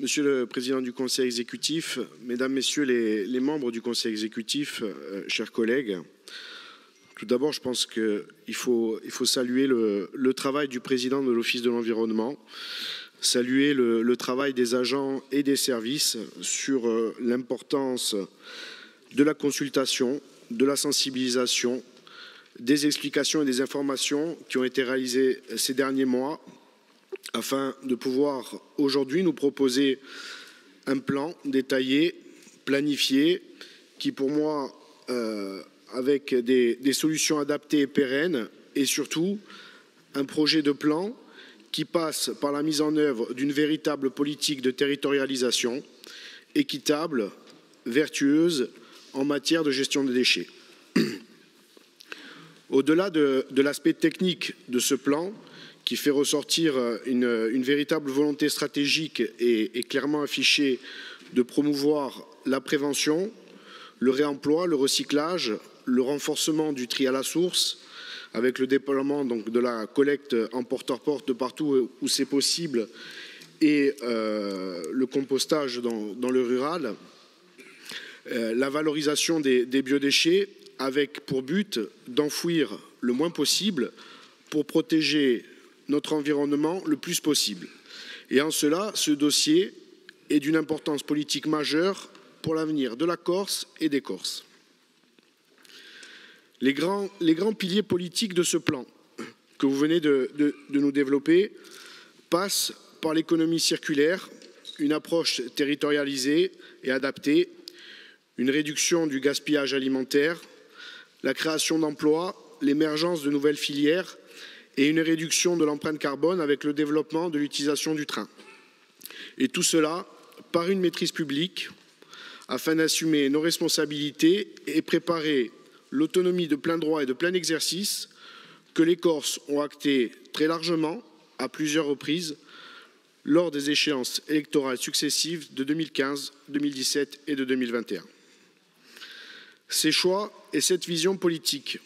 Monsieur le Président du Conseil exécutif, Mesdames, Messieurs les membres du Conseil exécutif, chers collègues, tout d'abord, je pense qu'il faut saluer le travail du Président de l'Office de l'environnement, saluer le travail des agents et des services sur l'importance de la consultation, de la sensibilisation, des explications et des informations qui ont été réalisées ces derniers mois afin de pouvoir aujourd'hui nous proposer un plan détaillé, planifié, qui pour moi, avec des solutions adaptées et pérennes, et surtout un projet de plan qui passe par la mise en œuvre d'une véritable politique de territorialisation équitable, vertueuse en matière de gestion des déchets. Au-delà de l'aspect technique de ce plan, qui fait ressortir une véritable volonté stratégique et clairement affichée de promouvoir la prévention, le réemploi, le recyclage, le renforcement du tri à la source, avec le déploiement donc, de la collecte en porte-à-porte de partout où c'est possible et le compostage dans le rural, la valorisation des biodéchets avec pour but d'enfouir le moins possible pour protéger notre environnement le plus possible. Et en cela, ce dossier est d'une importance politique majeure pour l'avenir de la Corse et des Corses. Les grands piliers politiques de ce plan que vous venez de nous développer passent par l'économie circulaire, une approche territorialisée et adaptée, une réduction du gaspillage alimentaire, la création d'emplois, l'émergence de nouvelles filières et une réduction de l'empreinte carbone avec le développement de l'utilisation du train. Et tout cela par une maîtrise publique afin d'assumer nos responsabilités et préparer l'autonomie de plein droit et de plein exercice que les Corses ont actée très largement à plusieurs reprises lors des échéances électorales successives de 2015, 2017 et de 2021. Ces choix et cette vision politique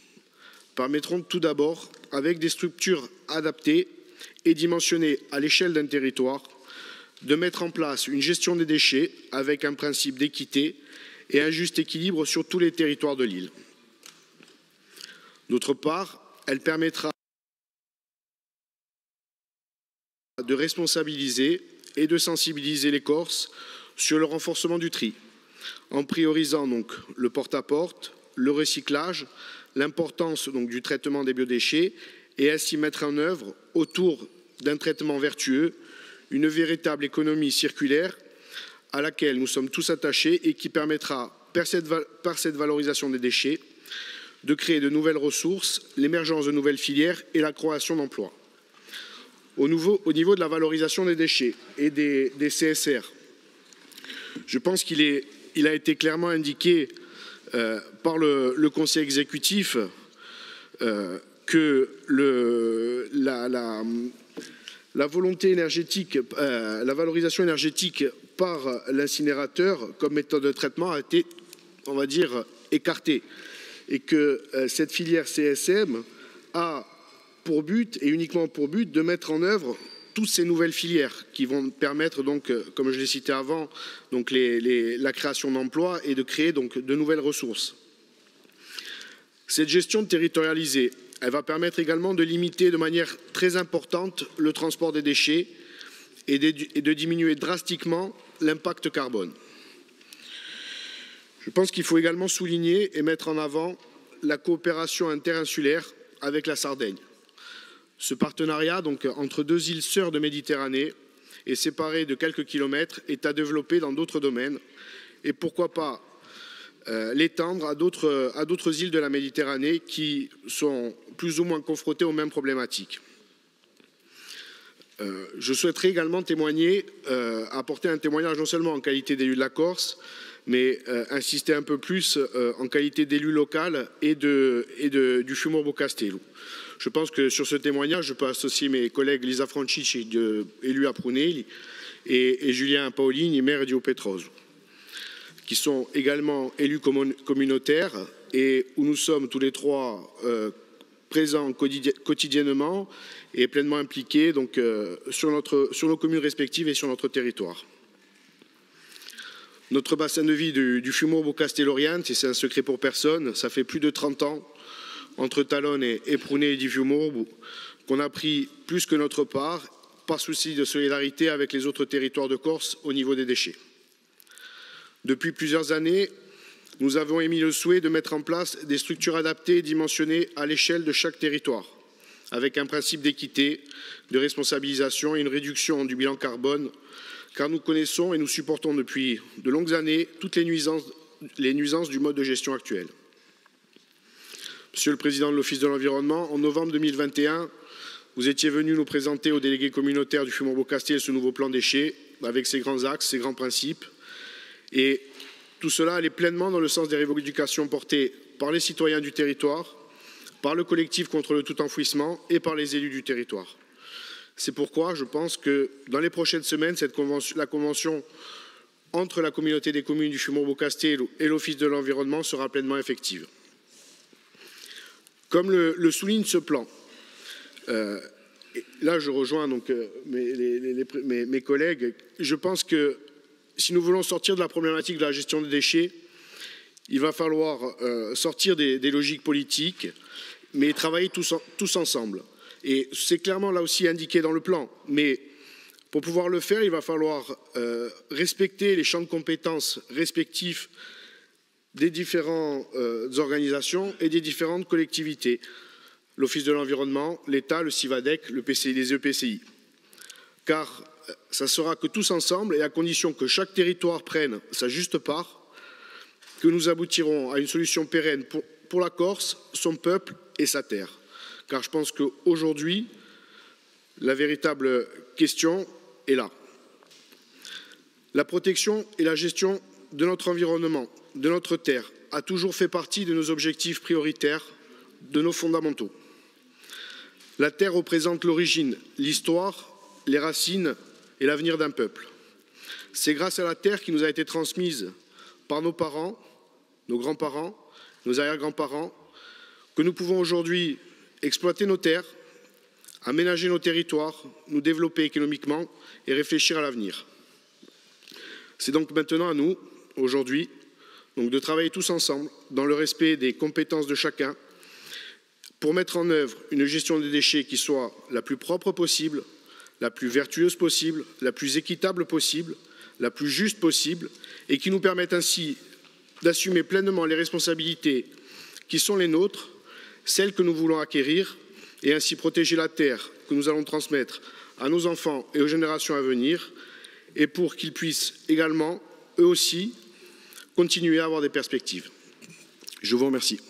permettront tout d'abord, avec des structures adaptées et dimensionnées à l'échelle d'un territoire, de mettre en place une gestion des déchets avec un principe d'équité et un juste équilibre sur tous les territoires de l'île. D'autre part, elle permettra de responsabiliser et de sensibiliser les Corses sur le renforcement du tri, en priorisant donc le porte-à-porte, le recyclage, l'importance donc du traitement des biodéchets et ainsi mettre en œuvre, autour d'un traitement vertueux, une véritable économie circulaire à laquelle nous sommes tous attachés et qui permettra, par cette valorisation des déchets, de créer de nouvelles ressources, l'émergence de nouvelles filières et la création d'emplois. Au niveau de la valorisation des déchets et des CSR, je pense qu'il a été clairement indiqué par le Conseil exécutif que la volonté énergétique, la valorisation énergétique par l'incinérateur comme méthode de traitement a été, on va dire, écartée et que cette filière CSM a pour but et uniquement pour but de mettre en œuvre toutes ces nouvelles filières qui vont permettre donc, comme je l'ai cité avant, donc la création d'emplois et de créer donc de nouvelles ressources. Cette gestion territorialisée, elle va permettre également de limiter de manière très importante le transport des déchets et de diminuer drastiquement l'impact carbone. Je pense qu'il faut également souligner et mettre en avant la coopération interinsulaire avec la Sardaigne. Ce partenariat donc, entre deux îles sœurs de Méditerranée et séparé de quelques kilomètres est à développer dans d'autres domaines et pourquoi pas l'étendre à d'autres îles de la Méditerranée qui sont plus ou moins confrontées aux mêmes problématiques. Je souhaiterais également apporter un témoignage non seulement en qualité d'élu de la Corse, mais insister un peu plus en qualité d'élu local et du Fiumorbo Castello. Je pense que sur ce témoignage, je peux associer mes collègues Lisa Francici, élu à Prunelli, et Julien Paolini, maire du Petroso, qui sont également élus communautaires et où nous sommes tous les trois présents quotidiennement et pleinement impliqués donc, sur nos communes respectives et sur notre territoire. Notre bassin de vie du Fiumourbo-Castelloriente, et c'est un secret pour personne, ça fait plus de 30 ans, entre Talonne et Prunet et di Fiumourbo, qu'on a pris plus que notre part, par souci de solidarité avec les autres territoires de Corse au niveau des déchets. Depuis plusieurs années, nous avons émis le souhait de mettre en place des structures adaptées et dimensionnées à l'échelle de chaque territoire, avec un principe d'équité, de responsabilisation et une réduction du bilan carbone, car nous connaissons et nous supportons depuis de longues années toutes les nuisances du mode de gestion actuel. Monsieur le Président de l'Office de l'Environnement, en novembre 2021, vous étiez venu nous présenter aux délégués communautaires du Fiumourbo-Castelli ce nouveau plan déchets, avec ses grands axes, ses grands principes. Et tout cela allait pleinement dans le sens des revendications portées par les citoyens du territoire, par le collectif contre le tout-enfouissement et par les élus du territoire. C'est pourquoi je pense que dans les prochaines semaines, la convention entre la communauté des communes du Fiumourbo-Castelli et l'Office de l'Environnement sera pleinement effective. Comme le souligne ce plan, là je rejoins donc mes collègues, je pense que si nous voulons sortir de la problématique de la gestion des déchets, il va falloir sortir des logiques politiques, mais travailler tous ensemble. Et c'est clairement là aussi indiqué dans le plan. Mais pour pouvoir le faire, il va falloir respecter les champs de compétences respectifs des différentes organisations et des différentes collectivités. L'Office de l'Environnement, l'État, le CIVADEC, les EPCI. Car ça sera que tous ensemble, et à condition que chaque territoire prenne sa juste part, que nous aboutirons à une solution pérenne pour la Corse, son peuple et sa terre. Car je pense qu'aujourd'hui, la véritable question est là. La protection et la gestion de notre environnement, de notre terre, a toujours fait partie de nos objectifs prioritaires, de nos fondamentaux. La terre représente l'origine, l'histoire, les racines et l'avenir d'un peuple. C'est grâce à la terre qui nous a été transmise par nos parents, nos grands-parents, nos arrière-grands-parents, que nous pouvons aujourd'hui exploiter nos terres, aménager nos territoires, nous développer économiquement et réfléchir à l'avenir. C'est donc maintenant à nous, aujourd'hui, de travailler tous ensemble, dans le respect des compétences de chacun, pour mettre en œuvre une gestion des déchets qui soit la plus propre possible, la plus vertueuse possible, la plus équitable possible, la plus juste possible, et qui nous permette ainsi d'assumer pleinement les responsabilités qui sont les nôtres, celles que nous voulons acquérir, et ainsi protéger la terre que nous allons transmettre à nos enfants et aux générations à venir, et pour qu'ils puissent également, eux aussi, continuer à avoir des perspectives. Je vous remercie.